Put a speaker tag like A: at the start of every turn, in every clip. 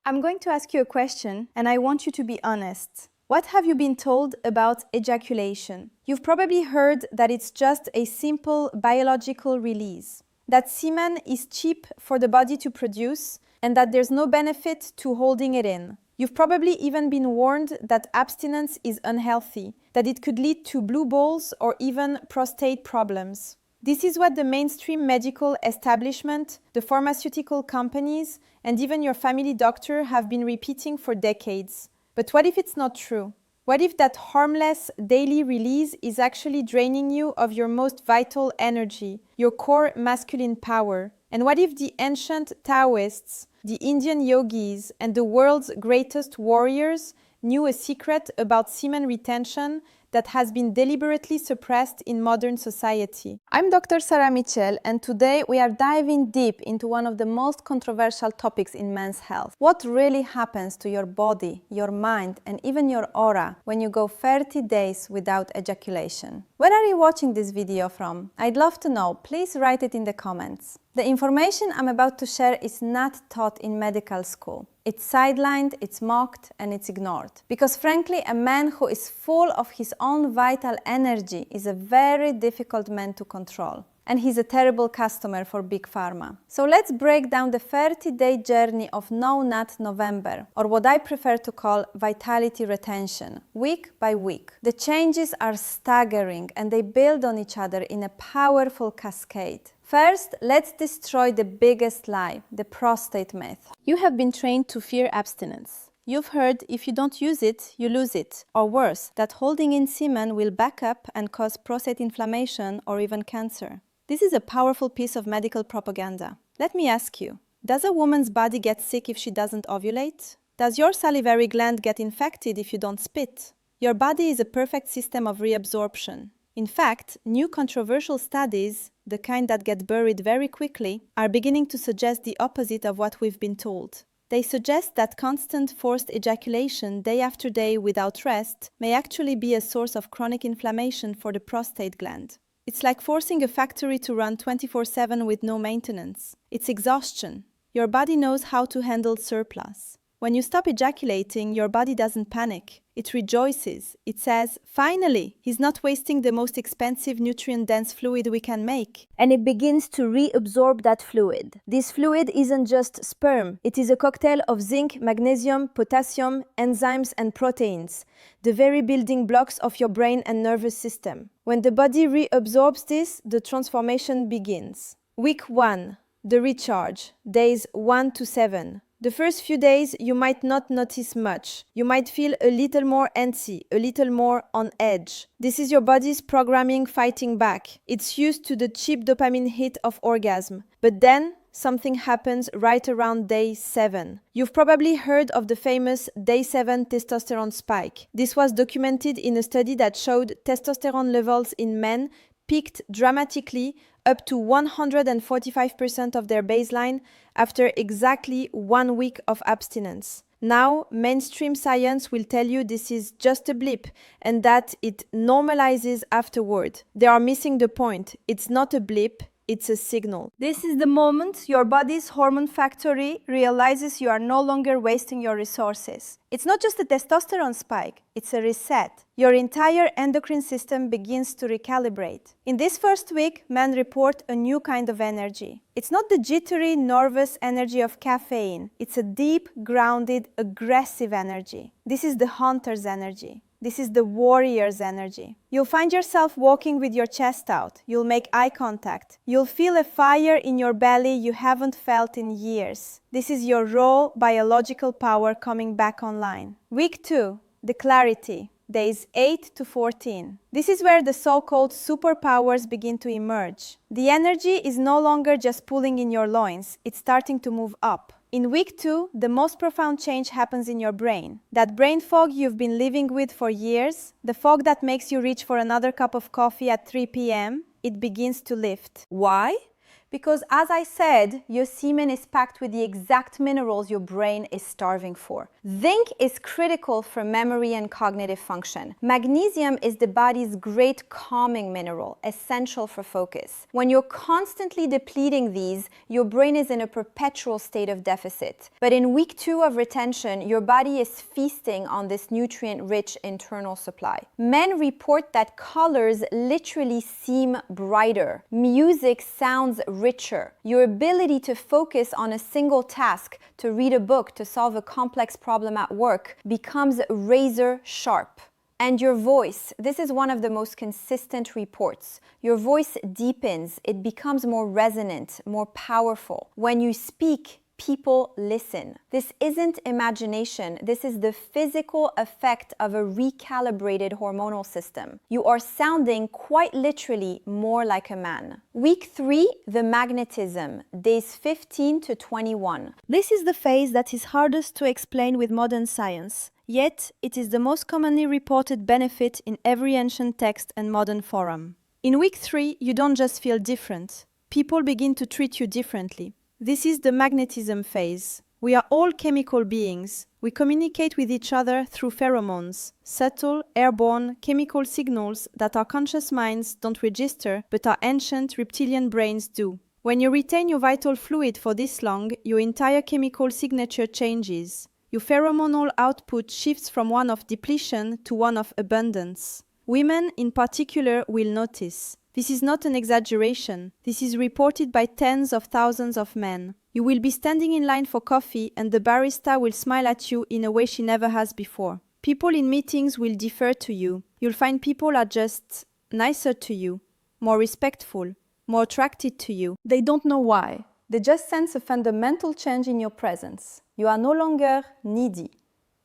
A: I'm going to ask you a question, and I want you to be honest. What have you been told about ejaculation? You've probably heard that it's just a simple biological release, that semen is cheap for the body to produce, and that there's no benefit to holding it in. You've probably even been warned that abstinence is unhealthy, that it could lead to blue balls or even prostate problems. This is what the mainstream medical establishment, the pharmaceutical companies, and even your family doctor have been repeating for decades. But what if it's not true? What if that harmless daily release is actually draining you of your most vital energy, your core masculine power? And what if the ancient Taoists, the Indian yogis, and the world's greatest warriors knew a secret about semen retention that has been deliberately suppressed in modern society? I'm Dr. Sarah Mitchell, and today we are diving deep into one of the most controversial topics in men's health. What really happens to your body, your mind, and even your aura when you go 30 days without ejaculation? Where are you watching this video from? I'd love to know. Please write it in the comments. The information I'm about to share is not taught in medical school. It's sidelined, it's mocked, and it's ignored. Because frankly, a man who is full of his own vital energy is a very difficult man to control. And he's a terrible customer for Big Pharma. So let's break down the 30-day journey of No Nut November, or what I prefer to call vitality retention, week by week. The changes are staggering and they build on each other in a powerful cascade. First, let's destroy the biggest lie, the prostate myth. You have been trained to fear abstinence. You've heard if you don't use it, you lose it. Or worse, that holding in semen will back up and cause prostate inflammation or even cancer. This is a powerful piece of medical propaganda. Let me ask you, does a woman's body get sick if she doesn't ovulate? Does your salivary gland get infected if you don't spit? Your body is a perfect system of reabsorption. In fact, new controversial studies, the kind that get buried very quickly, are beginning to suggest the opposite of what we've been told. They suggest that constant forced ejaculation day after day without rest may actually be a source of chronic inflammation for the prostate gland. It's like forcing a factory to run 24/7 with no maintenance. It's exhaustion. Your body knows how to handle surplus. When you stop ejaculating, your body doesn't panic. It rejoices. It says, finally, he's not wasting the most expensive nutrient-dense fluid we can make.
B: And it begins to reabsorb that fluid. This fluid isn't just sperm. It is a cocktail of zinc, magnesium, potassium, enzymes, and proteins, the very building blocks of your brain and nervous system. When the body reabsorbs this, the transformation begins. Week 1, the recharge, days 1 to 7. The first few days, you might not notice much. You might feel a little more antsy, a little more on edge. This is your body's programming fighting back. It's used to the cheap dopamine hit of orgasm. But then, something happens right around day 7. You've probably heard of the famous day 7 testosterone spike. This was documented in a study that showed testosterone levels in men peaked dramatically up to 145% of their baseline after exactly 1 week of abstinence. Now, mainstream science will tell you this is just a blip and that it normalizes afterward. They are missing the point. It's not a blip. It's a signal. This is the moment your body's hormone factory realizes you are no longer wasting your resources. It's not just a testosterone spike, it's a reset. Your entire endocrine system begins to recalibrate. In this first week, men report a new kind of energy. It's not the jittery, nervous energy of caffeine. It's a deep, grounded, aggressive energy. This is the hunter's energy. This is the warrior's energy. You'll find yourself walking with your chest out. You'll make eye contact. You'll feel a fire in your belly you haven't felt in years. This is your raw biological power coming back online. Week 2, the clarity, days 8 to 14. This is where the so-called superpowers begin to emerge. The energy is no longer just pulling in your loins. It's starting to move up. In week 2, the most profound change happens in your brain. That brain fog you've been living with for years, the fog that makes you reach for another cup of coffee at 3 p.m., it begins to lift. Why?
A: Because as I said, your semen is packed with the exact minerals your brain is starving for. Zinc is critical for memory and cognitive function. Magnesium is the body's great calming mineral, essential for focus. When you're constantly depleting these, your brain is in a perpetual state of deficit. But in week 2 of retention, your body is feasting on this nutrient-rich internal supply. Men report that colors literally seem brighter. Music sounds richer. Your ability to focus on a single task, to read a book, to solve a complex problem at work becomes razor sharp. And your voice, this is one of the most consistent reports. Your voice deepens, it becomes more resonant, more powerful. When you speak, people listen. This isn't imagination, this is the physical effect of a recalibrated hormonal system. You are sounding quite literally more like a man. Week 3, the magnetism, days 15 to 21.
B: This is the phase that is hardest to explain with modern science. Yet, it is the most commonly reported benefit in every ancient text and modern forum. In week 3, you don't just feel different. People begin to treat you differently. This is the magnetism phase. We are all chemical beings. We communicate with each other through pheromones, subtle, airborne, chemical signals that our conscious minds don't register, but our ancient reptilian brains do. When you retain your vital fluid for this long, your entire chemical signature changes. Your pheromonal output shifts from one of depletion to one of abundance. Women, in particular, will notice. This is not an exaggeration. This is reported by tens of thousands of men. You will be standing in line for coffee and the barista will smile at you in a way she never has before. People in meetings will defer to you. You'll find people are just nicer to you, more respectful, more attracted to you.
A: They don't know why. They just sense a fundamental change in your presence. You are no longer needy.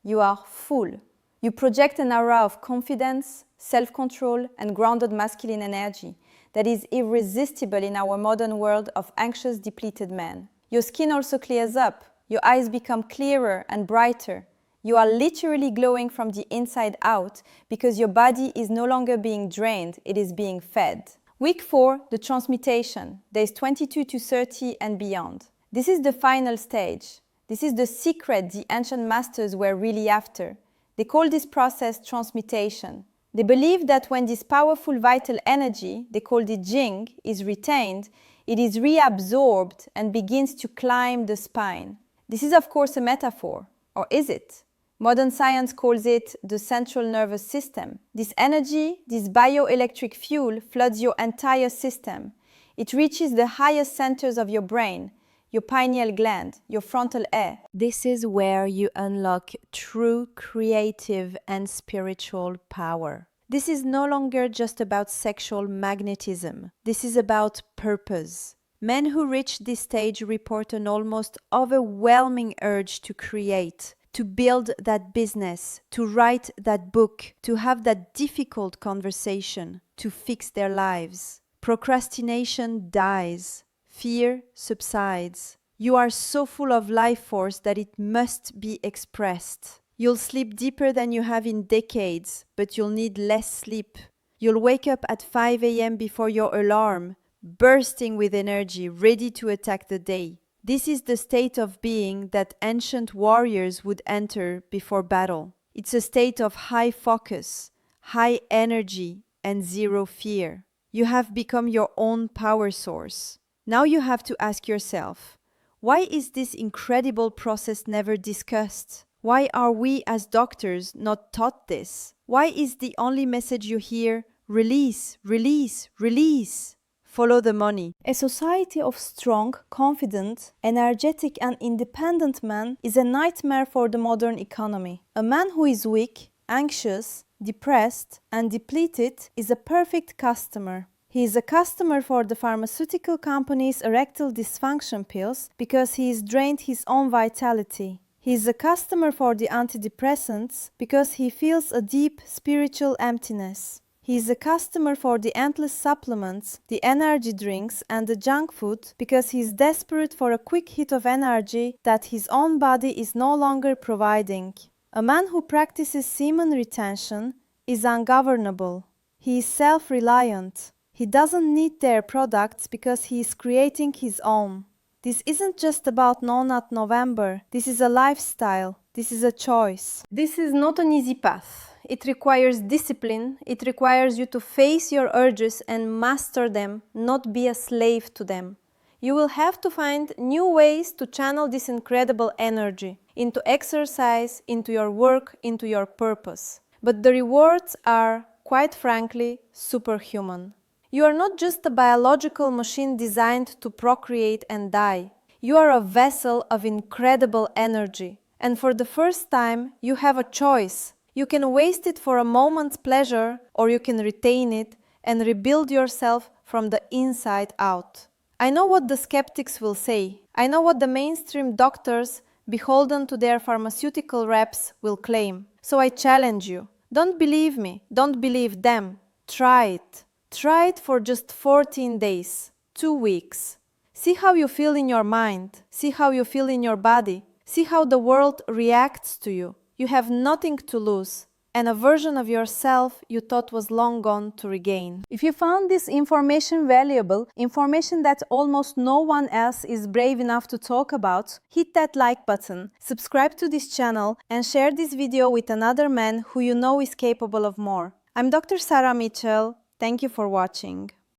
A: You are full. You project an aura of confidence, self-control, and grounded masculine energy that is irresistible in our modern world of anxious, depleted men. Your skin also clears up. Your eyes become clearer and brighter. You are literally glowing from the inside out because your body is no longer being drained, it is being fed. Week 4, the transmutation, days 22 to 30 and beyond. This is the final stage. This is the secret the ancient masters were really after. They call this process transmutation. They believe that when this powerful vital energy, they called it Jing, is retained, it is reabsorbed and begins to climb the spine. This is of course a metaphor, or is it? Modern science calls it the central nervous system. This energy, this bioelectric fuel, floods your entire system. It reaches the highest centers of your brain, your pineal gland, your frontal air.
B: This is where you unlock true creative and spiritual power. This is no longer just about sexual magnetism. This is about purpose. Men who reach this stage report an almost overwhelming urge to create, to build that business, to write that book, to have that difficult conversation, to fix their lives. Procrastination dies. Fear subsides. You are so full of life force that it must be expressed. You'll sleep deeper than you have in decades, but you'll need less sleep. You'll wake up at 5 a.m. before your alarm, bursting with energy, ready to attack the day. This is the state of being that ancient warriors would enter before battle. It's a state of high focus, high energy, and zero fear. You have become your own power source. Now you have to ask yourself, why is this incredible process never discussed? Why are we as doctors not taught this? Why is the only message you hear, release, release, release? Follow the money.
A: A society of strong, confident, energetic and independent men is a nightmare for the modern economy. A man who is weak, anxious, depressed and depleted is a perfect customer. He is a customer for the pharmaceutical company's erectile dysfunction pills because he has drained his own vitality. He is a customer for the antidepressants because he feels a deep spiritual emptiness. He is a customer for the endless supplements, the energy drinks and the junk food because he is desperate for a quick hit of energy that his own body is no longer providing. A man who practices semen retention is ungovernable. He is self-reliant. He doesn't need their products because he is creating his own. This isn't just about No Nut November. This is a lifestyle. This is a choice. This is not an easy path. It requires discipline. It requires you to face your urges and master them, not be a slave to them. You will have to find new ways to channel this incredible energy into exercise, into your work, into your purpose. But the rewards are, quite frankly, superhuman. You are not just a biological machine designed to procreate and die. You are a vessel of incredible energy. And for the first time, you have a choice. You can waste it for a moment's pleasure, or you can retain it and rebuild yourself from the inside out. I know what the skeptics will say. I know what the mainstream doctors, beholden to their pharmaceutical reps, will claim. So I challenge you. Don't believe me. Don't believe them. Try it. Try it for just 14 days, 2 weeks. See how you feel in your mind. See how you feel in your body. See how the world reacts to you. You have nothing to lose, and a version of yourself you thought was long gone to regain. If you found this information valuable, information that almost no one else is brave enough to talk about, hit that like button, subscribe to this channel, and share this video with another man who you know is capable of more. I'm Dr. Sarah Mitchell. Thank you for watching.